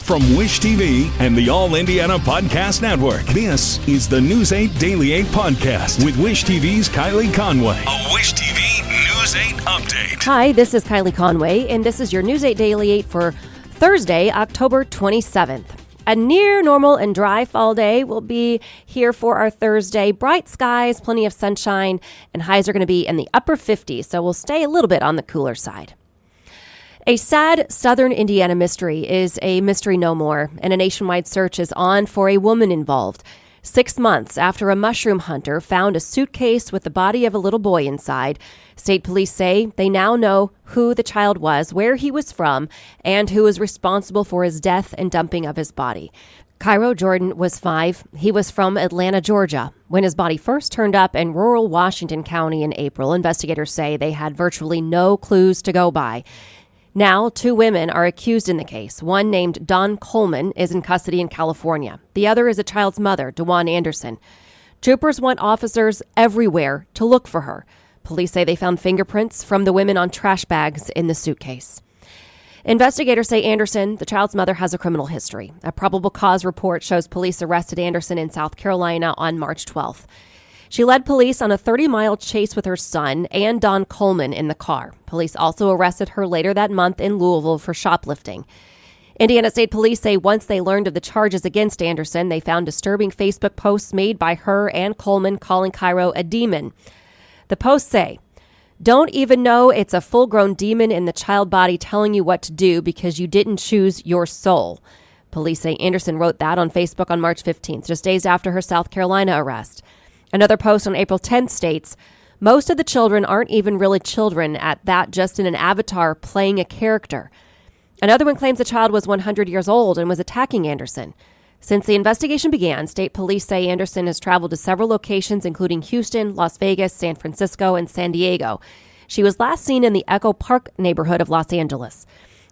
From Wish TV and the All Indiana Podcast Network, this is the News 8 Daily 8 Podcast with Wish TV's Kylie Conway. A Wish TV News 8 update. Hi, this is Kylie Conway, and this is your News 8 Daily 8 for Thursday, October 27th. A near normal and dry fall day will be here for our Thursday. Bright skies, plenty of sunshine, and highs are going to be in the upper 50s, so we'll stay a little bit on the cooler side. A sad southern Indiana mystery is a mystery no more, and a nationwide search is on for a woman involved. 6 months after a mushroom hunter found a suitcase with the body of a little boy inside, state police say they now know who the child was, where he was from, and who was responsible for his death and dumping of his body. Cairo Jordan was 5. He was from Atlanta, Georgia. When his body first turned up in rural Washington County in April, investigators say they had virtually no clues to go by. Now, 2 women are accused in the case. One, named Dawn Coleman, is in custody in California. The other is a child's mother, DeJuan Anderson. Troopers want officers everywhere to look for her. Police say they found fingerprints from the women on trash bags in the suitcase. Investigators say Anderson, the child's mother, has a criminal history. A probable cause report shows police arrested Anderson in South Carolina on March 12th. She led police on a 30-mile chase with her son and Dawn Coleman in the car. Police also arrested her later that month in Louisville for shoplifting. Indiana State Police say once they learned of the charges against Anderson, they found disturbing Facebook posts made by her and Coleman calling Cairo a demon. The posts say, "Don't even know it's a full-grown demon in the child body telling you what to do because you didn't choose your soul." Police say Anderson wrote that on Facebook on March 15th, just days after her South Carolina arrest. Another post on April 10th states, "Most of the children aren't even really children at that, just in an avatar playing a character." Another one claims the child was 100 years old and was attacking Anderson. Since the investigation began, state police say Anderson has traveled to several locations, including Houston, Las Vegas, San Francisco, and San Diego. She was last seen in the Echo Park neighborhood of Los Angeles.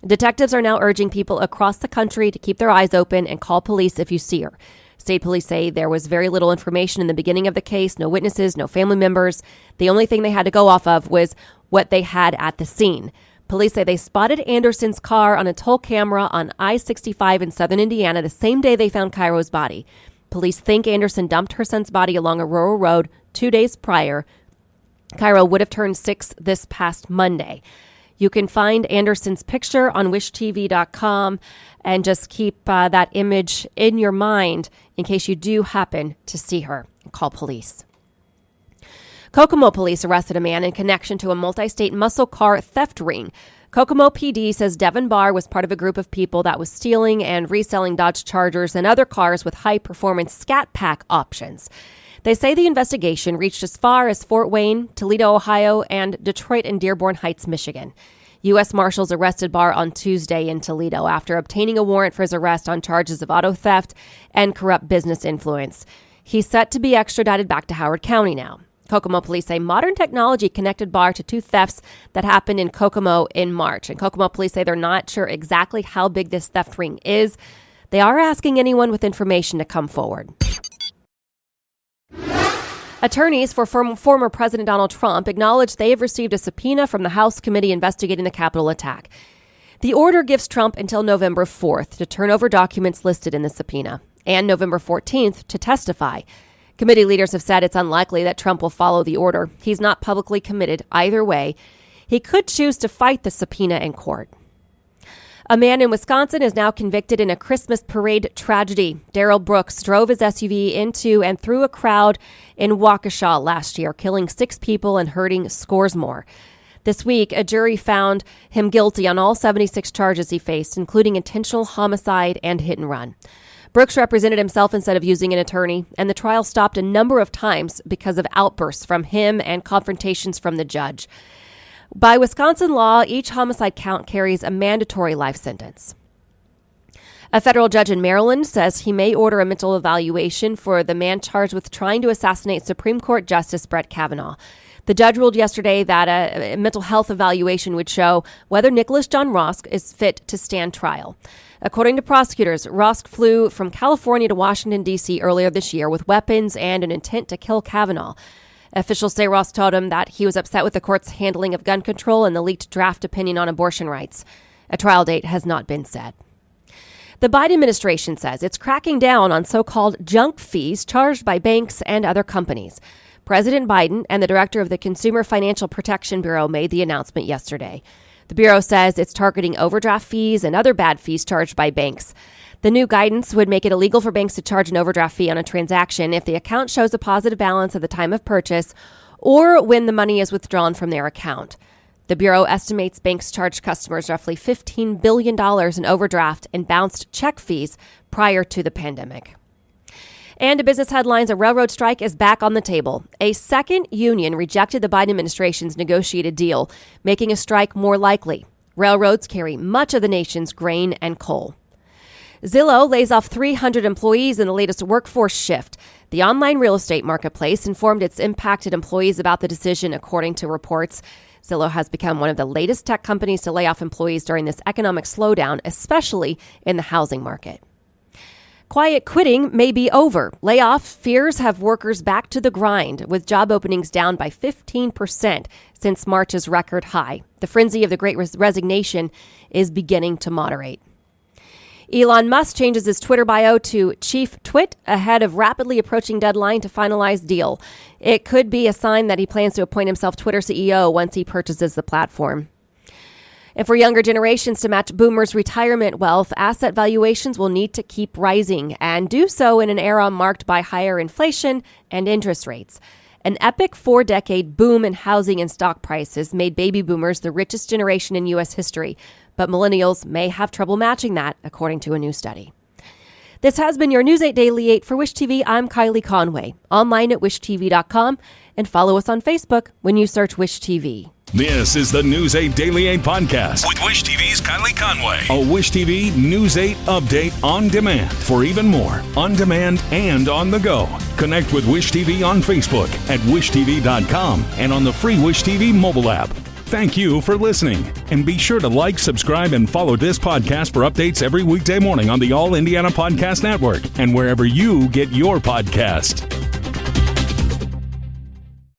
Detectives are now urging people across the country to keep their eyes open and call police if you see her. State police say there was very little information in the beginning of the case, no witnesses, no family members. The only thing they had to go off of was what they had at the scene. Police say they spotted Anderson's car on a toll camera on I-65 in southern Indiana the same day they found Cairo's body. Police think Anderson dumped her son's body along a rural road 2 days prior. Cairo would have turned 6 this past Monday. You can find Anderson's picture on wishtv.com and just keep that image in your mind in case you do happen to see her. Call police. Kokomo Police arrested a man in connection to a multi-state muscle car theft ring. Kokomo PD says Devin Barr was part of a group of people that was stealing and reselling Dodge Chargers and other cars with high-performance Scat Pack options. They say the investigation reached as far as Fort Wayne, Toledo, Ohio, and Detroit and Dearborn Heights, Michigan. U.S. Marshals arrested Barr on Tuesday in Toledo after obtaining a warrant for his arrest on charges of auto theft and corrupt business influence. He's set to be extradited back to Howard County now. Kokomo Police say modern technology connected Barr to 2 thefts that happened in Kokomo in March. And Kokomo Police say they're not sure exactly how big this theft ring is. They are asking anyone with information to come forward. Attorneys for former President Donald Trump acknowledged they have received a subpoena from the House committee investigating the Capitol attack. The order gives Trump until November 4th to turn over documents listed in the subpoena and November 14th to testify. Committee leaders have said it's unlikely that Trump will follow the order. He's not publicly committed either way. He could choose to fight the subpoena in court. A man in Wisconsin is now convicted in a Christmas parade tragedy. Daryl Brooks drove his SUV into and through a crowd in Waukesha last year, killing 6 people and hurting scores more. This week, a jury found him guilty on all 76 charges he faced, including intentional homicide and hit and run. Brooks represented himself instead of using an attorney, and the trial stopped a number of times because of outbursts from him and confrontations from the judge. By Wisconsin law, each homicide count carries a mandatory life sentence. A federal judge in Maryland says he may order a mental evaluation for the man charged with trying to assassinate Supreme Court Justice Brett Kavanaugh. The judge ruled yesterday that a mental health evaluation would show whether Nicholas John Rosk is fit to stand trial. According to prosecutors, Rosk flew from California to Washington, D.C. earlier this year with weapons and an intent to kill Kavanaugh. Officials say Ross told him that he was upset with the court's handling of gun control and the leaked draft opinion on abortion rights. A trial date has not been set. The Biden administration says it's cracking down on so-called junk fees charged by banks and other companies. President Biden and the director of the Consumer Financial Protection Bureau made the announcement yesterday. The Bureau says it's targeting overdraft fees and other bad fees charged by banks. The new guidance would make it illegal for banks to charge an overdraft fee on a transaction if the account shows a positive balance at the time of purchase or when the money is withdrawn from their account. The Bureau estimates banks charged customers roughly $15 billion in overdraft and bounced check fees prior to the pandemic. And to business headlines, a railroad strike is back on the table. A second union rejected the Biden administration's negotiated deal, making a strike more likely. Railroads carry much of the nation's grain and coal. Zillow lays off 300 employees in the latest workforce shift. The online real estate marketplace informed its impacted employees about the decision, according to reports. Zillow has become one of the latest tech companies to lay off employees during this economic slowdown, especially in the housing market. Quiet quitting may be over. Layoff fears have workers back to the grind, with job openings down by 15% since March's record high. The frenzy of the Great Resignation is beginning to moderate. Elon Musk changes his Twitter bio to Chief Twit ahead of rapidly approaching deadline to finalize deal. It could be a sign that he plans to appoint himself Twitter CEO once he purchases the platform. And for younger generations to match boomers' retirement wealth, asset valuations will need to keep rising and do so in an era marked by higher inflation and interest rates. An epic 4-decade boom in housing and stock prices made baby boomers the richest generation in U.S. history, but millennials may have trouble matching that, according to a new study. This has been your News 8 Daily 8 for Wish TV. I'm Kylie Conway, online at wishtv.com, and follow us on Facebook when you search Wish TV. This is the News 8 Daily 8 podcast with Wish TV's Kylie Conway. A Wish TV News 8 update on demand. For even more, on demand and on the go. Connect with Wish TV on Facebook at wishtv.com and on the free Wish TV mobile app. Thank you for listening. And be sure to like, subscribe, and follow this podcast for updates every weekday morning on the All Indiana Podcast Network and wherever you get your podcast.